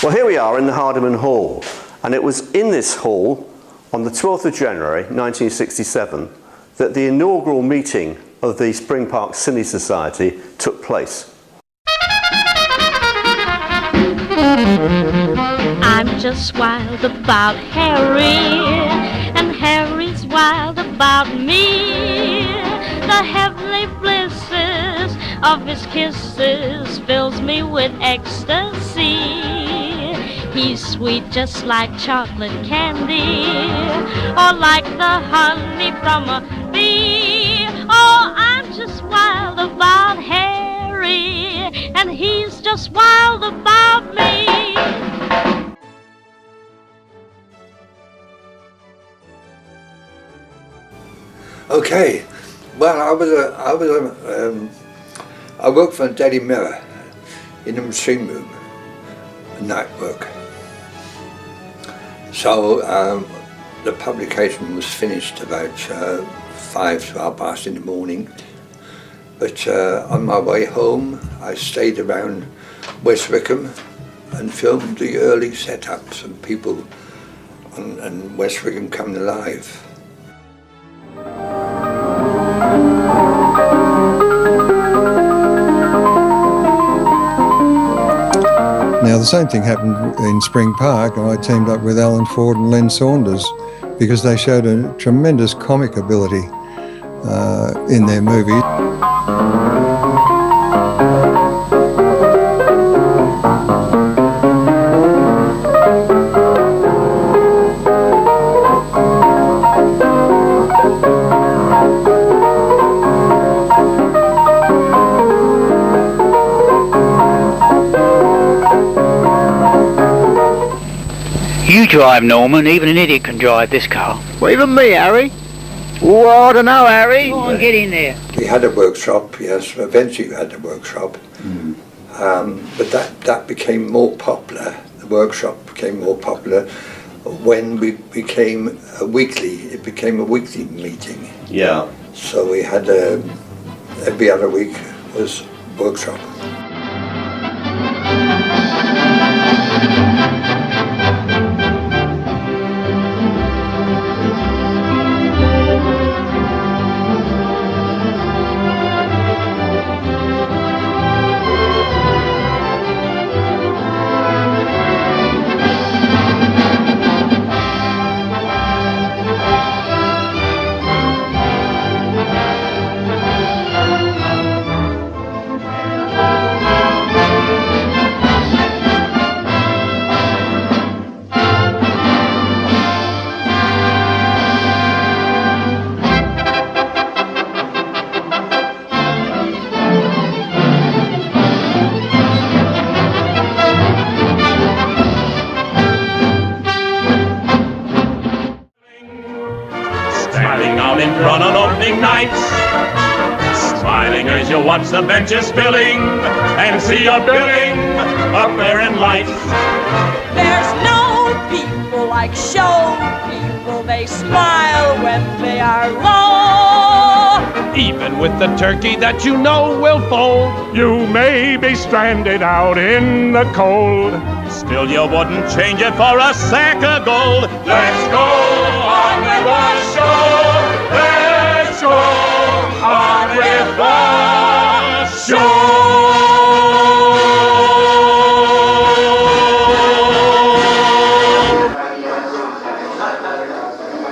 Well, here we are in the Hardiman Hall, and it was in this hall on the 12th of January 1967 that the inaugural meeting of the Spring Park Cine Society took place. I'm just wild about Harry, and Harry's wild about me. The heavenly blisses of his kisses fills me with ecstasy. He's sweet just like chocolate candy, or like the honey from a bee. Oh, I'm just wild about Harry, and he's just wild about me. Okay, well, I worked for the Daily Mirror in the machine room, night work. So the publication was finished about 5 to half past in the morning. But on my way home, I stayed around West Wickham and filmed the early setups and people and West Wickham coming alive. Now the same thing happened in Spring Park, and I teamed up with Alan Ford and Len Saunders because they showed a tremendous comic ability in their movie. You drive, Norman. Even an idiot can drive this car. Well, even me, Harry. Oh, I don't know, Harry. Go on, get in there. We had a workshop, yes, eventually we had a workshop. But that became more popular, the workshop became more popular when we became it became a weekly meeting. Yeah. So we had every other week was workshop. Standing out in front on opening nights, smiling as you watch the benches filling and see your billing up there in lights. There's no people like show people, they smile when they are low. Even with the turkey that you know will fold, you may be stranded out in the cold. Still you wouldn't change it for a sack of gold. Let's go on with the show. Let's go on with the show.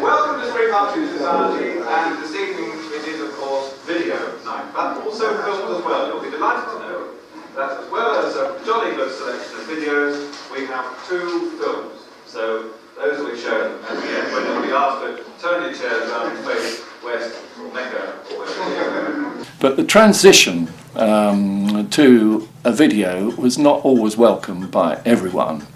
Welcome to Spring Park Cine Society, and this evening it is of course video night, but also films as well. You'll be delighted to know that as well as a jolly good selection of videos, we have 2 films. So those will be shown at the end when you'll be asked to turn your chairs around and face west or Mecca or wherever. But the transition to a video was not always welcomed by everyone.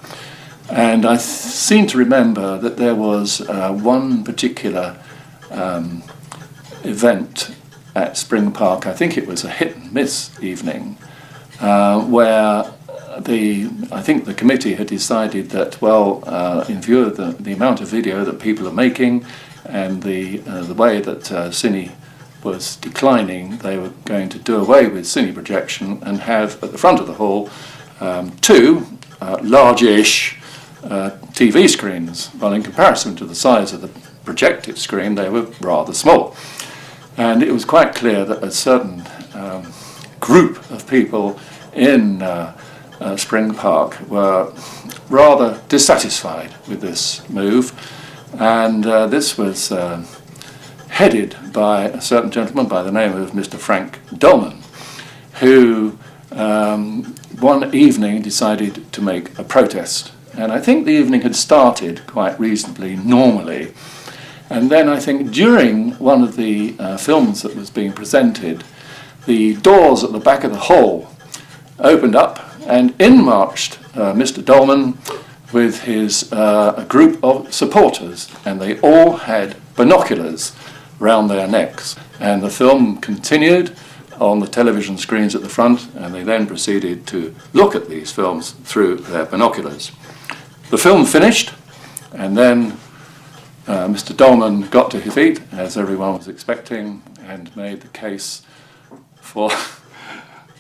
And I seem to remember that there was one particular event at Spring Park, I think it was a hit and miss evening, where I think the committee had decided that, well, in view of the amount of video that people are making and the way that Cine was declining, they were going to do away with Cine projection and have at the front of the hall 2 large-ish TV screens. Well, in comparison to the size of the projected screen, they were rather small. And it was quite clear that a certain group of people in Spring Park were rather dissatisfied with this move, and this was headed by a certain gentleman by the name of Mr. Frank Dolman, who one evening decided to make a protest. And I think the evening had started quite reasonably normally. And then I think during one of the films that was being presented, the doors at the back of the hall opened up, and in marched Mr. Dolman with his a group of supporters, and they all had binoculars round their necks. And the film continued on the television screens at the front, and they then proceeded to look at these films through their binoculars. The film finished, and then Mr. Dolman got to his feet, as everyone was expecting, and made the case for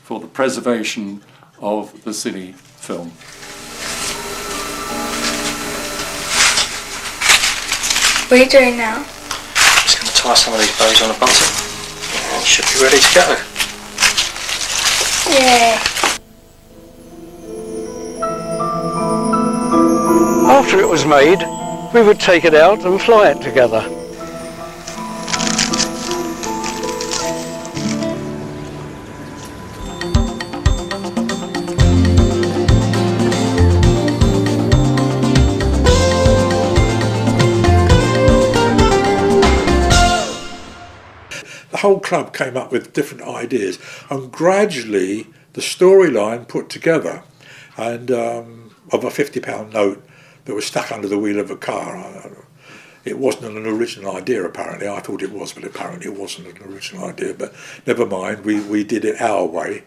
the preservation of the Cine film. What are you doing now? Just going to tie some of these bows on a button, and it should be ready to go. Yay! After it was made, we would take it out and fly it together. The whole club came up with different ideas, and gradually the storyline put together, and of a £50 note that was stuck under the wheel of a car. It wasn't an original idea, apparently. I thought it was, but apparently it wasn't an original idea. But never mind, we did it our way.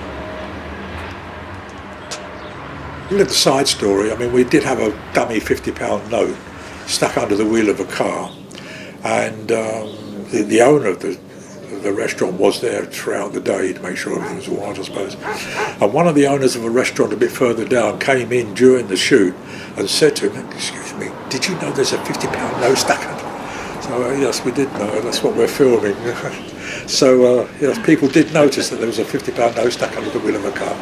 A little side story, I mean, we did have a dummy £50 note stuck under the wheel of a car, and the owner of the restaurant was there throughout the day to make sure everything was all right, I suppose. And one of the owners of a restaurant a bit further down came in during the shoot and said to him, "Excuse me, did you know there's a £50 note stuck under?" So yes, we did know, that's what we're filming. So yes, people did notice that there was a £50 note stuck under the wheel of a car.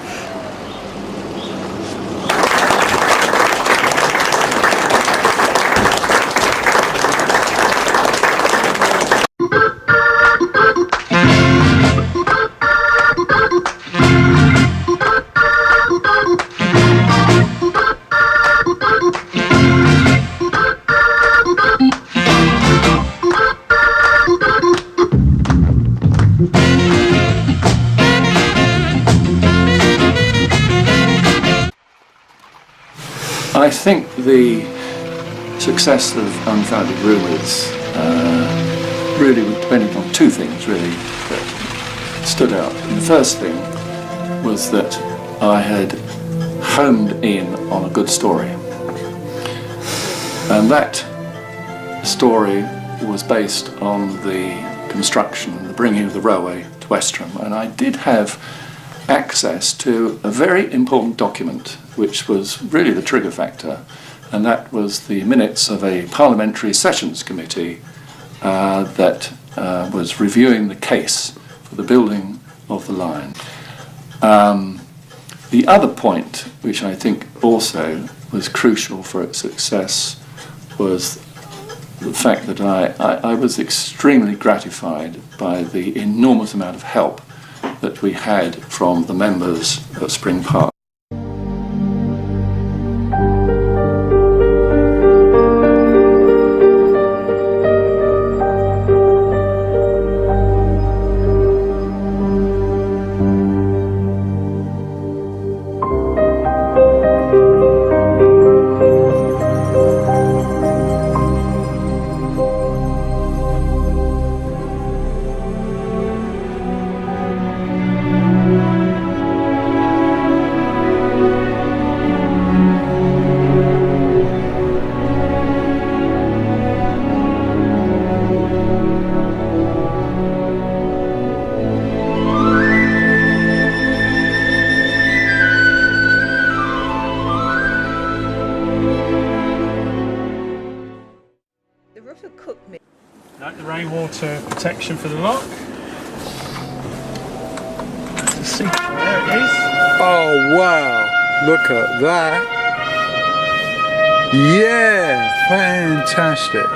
I think the success of Unfounded Rumours really was depending on two things really that stood out. And the first thing was that I had homed in on a good story, and that story was based on the construction, the bringing of the railway to Westerham, and I did have access to a very important document which was really the trigger factor, and that was the minutes of a parliamentary sessions committee that was reviewing the case for the building of the line. The other point, which I think also was crucial for its success, was the fact that I was extremely gratified by the enormous amount of help that we had from the members of Spring Park. The roof will cook me. Like the rainwater protection for the lock. That's the seat. There it is. Oh wow! Look at that. Yeah, fantastic.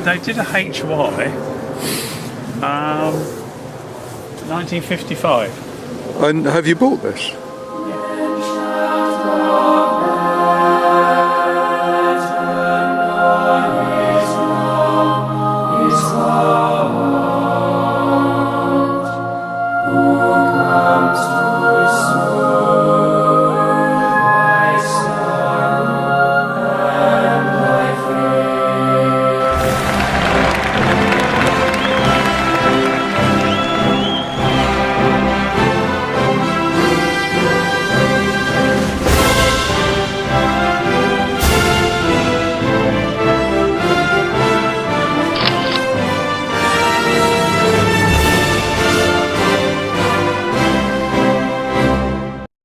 They did a HY. 1955. And have you bought this?